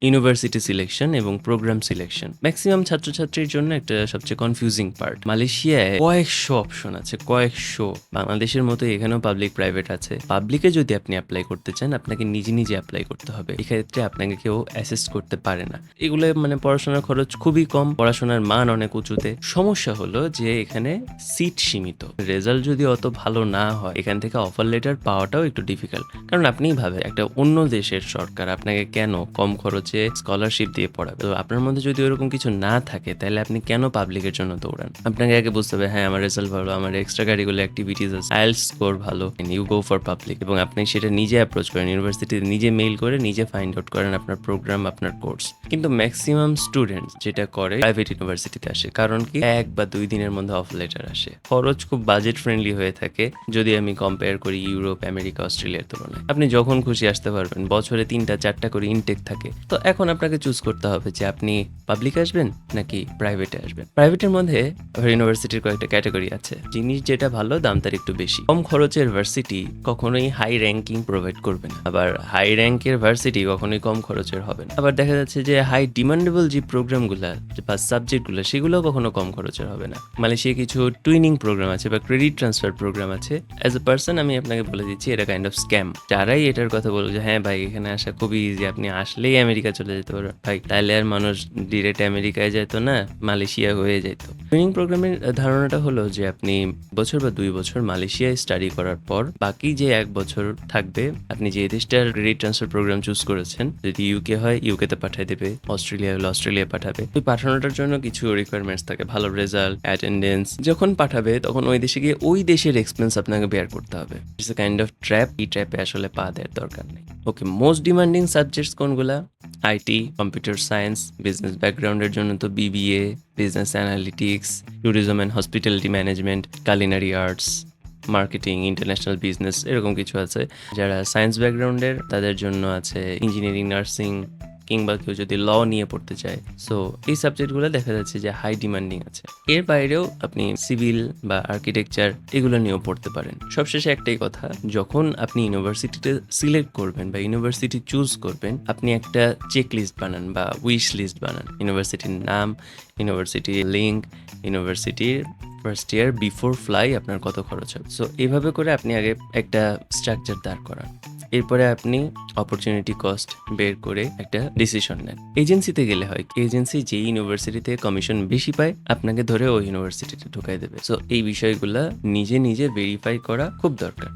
University selection এবং programme selection maximum ছাত্রছাত্রীর জন্য একটা সবচেয়ে কনফিউজিং পার্ট। মালয়েশিয়ায় কয়েকশো অপশন আছে, কয়েকশো। বাংলাদেশের মতো এখানেও পাবলিক প্রাইভেট আছে। পাবলিকে যদি আপনি অ্যাপ্লাই করতে চান, আপনাকে নিজে নিজে অ্যাপ্লাই করতে হবে। এক্ষেত্রে আপনাকে কেউ অ্যাসিস্ট করতে পারে না। এগুলো মানে পড়াশোনার খরচ খুবই কম, পড়াশোনার মান অনেক উঁচুতে। সমস্যা হলো যে এখানে সিট সীমিত। রেজাল্ট যদি অত ভালো না হয়, এখান থেকে অফার লেটার পাওয়াটাও একটু ডিফিকাল্ট। কারণ আপনিই ভাবেন, একটা অন্য দেশের সরকার আপনাকে কেন কম খরচে স্কলারশিপ দিয়ে পড়াবে? তো আপনার মধ্যে যদি ওরকম কিছু না থাকে, তাহলে আপনি কেন পাবলিকের জন্য দৌড়ান? আপনাকে আগে বুঝতে হবে, হ্যাঁ আমার রেজাল্ট ভালো, আমার এক্সট্রা কারিকুলার অ্যাক্টিভিটিস আছে, আইএলটিএস স্কোর ভালো, ইউ গো ফর পাবলিক। এবং আপনি সেটা নিজে অ্যাপ্রোচ করেন, ইউনিভার্সিটিতে নিজে মেইল করে নিজে ফাইন্ড আউট করেন আপনার প্রোগ্রাম, আপনার কোর্স। কিন্তু ম্যাক্সিমাম স্টুডেন্টস যেটা করে প্রাইভেট ইউনিভার্সিটিতে আসে। কারণ কি, 1 বা 2 দিনের মধ্যে অফ লেটার আসে। খরচ খুব বাজেট ফ্রেন্ডলি হয়ে থাকে যদি আমি কম্পেয়ার করি ইউরোপ, আমেরিকা, অস্ট্রেলিয়ার তুলনায়। আপনি যখন খুশি আসতে পারবেন, বছরে 3টা 4টা করে ইনটেক থাকে। তো এখন আপনাকে চুজ করতে হবে যে আপনি পাবলিক আসবেন নাকি প্রাইভেটে আসবেন। প্রাইভেটের মধ্যে ইউনিভার্সিটির কয়েকটা ক্যাটাগরি আছে। জিনিস যেটা ভালো, দাম তার একটু বেশি। কম খরচের ভার্সিটি কখনোই হাই র্যাঙ্কিং প্রোভাইড করবে না, আবার হাই র্যাঙ্কের ভার্সিটি কখনোই কম খরচের হবে না। আবার দেখা যাচ্ছে যে হাই ডিমান্ডেবল যে প্রোগ্রামগুলো বা সাবজেক্টগুলো, সেগুলো কখনো কম খরচের হবে না। মালয়েশিয়ায় কিছু টুইনিং প্রোগ্রাম আছে বা ক্রেডিট ট্রান্সফার প্রোগ্রাম আছে। অ্যাজ এ পার্সন আমি আপনাকে বলে দিচ্ছি, এটা কাইন্ড অফ স্ক্যাম। যারাই এটার কথা বলবো যে হ্যাঁ ভাই এখানে আসা খুবই ইজি, আপনি আসলেই আমেরিকা চলে যেতে পারবেন, ভাই তাহলে আর মানুষ ডিরেক্ট আমেরিকায় যেত না, মালয়েশিয়া হয়ে যেত। ট্রেনিং প্রোগ্রামের ধারণাটা হলো যে আপনি বছর বা 2 বছর মালয়েশিয়ায় স্টাডি করার পর বাকি যে 1 বছর থাকবে, আপনি যে দেশটার ক্রেডিট ট্রান্সফার প্রোগ্রাম চুজ করেছেন, যদি ইউকে হয় ইউকেতে পাঠিয়ে দেবে, অস্ট্রেলিয়া হলে অস্ট্রেলিয়া পাঠাবে। ওই পাঠানোটার জন্য কিছু রিকোয়ারমেন্টস থাকে, ভালো রেজাল্ট, অ্যাটেন্ডেন্স। যখন পাঠাবে তখন ওই দেশে গিয়ে ওই দেশের এক্সপেন্স আপনাকে বেয়ার করতে হবে। It's a kind of trap. এই ট্র্যাপে আসলে পা দেওয়ার দরকার নেই। ওকে, মোস্ট ডিমান্ডিং সাবজেক্টস কোনগুলা? IT, computer science. বিজনেস ব্যাকগ্রাউন্ডের জন্য তো BBA, business analytics, tourism and hospitality management, culinary arts, marketing, international business, এরকম কিছু আছে। যারা সায়েন্স ব্যাকগ্রাউন্ডের তাদের জন্য আছে ইঞ্জিনিয়ারিং, নার্সিং, কিংবা কেউ যদি ল নিয়ে পড়তে চায়। সো এই সাবজেক্টগুলো দেখা যাচ্ছে যে হাই ডিমান্ডিং আছে। এর বাইরেও আপনি সিভিল বা আর্কিটেকচার এগুলো নিয়েও পড়তে পারেন। সবশেষে একটাই কথা, যখন আপনি ইউনিভার্সিটিতে সিলেক্ট করবেন বা ইউনিভার্সিটি চুজ করবেন, আপনি একটা চেক লিস্ট বানান বা উইশ লিস্ট বানান। ইউনিভার্সিটির নাম, ইউনিভার্সিটির লিঙ্ক, ইউনিভার্সিটির ফার্স্ট ইয়ার বিফোর ফ্লাই আপনার কত খরচ হবে। সো এইভাবে করে আপনি আগে একটা স্ট্রাকচার দাঁড় করান। এরপরে আপনি অপরচুনিটি কস্ট বের করে একটা ডিসিশন নেন। এজেন্সিতে গেলে হয়, এজেন্সি যে ইউনিভার্সিটিতে কমিশন বেশি পায় আপনাকে ধরে ওই ইউনিভার্সিটিতে ঢুকাই দেবে। সো এই বিষয়গুলা নিজে নিজে ভেরিফাই করা খুব দরকার।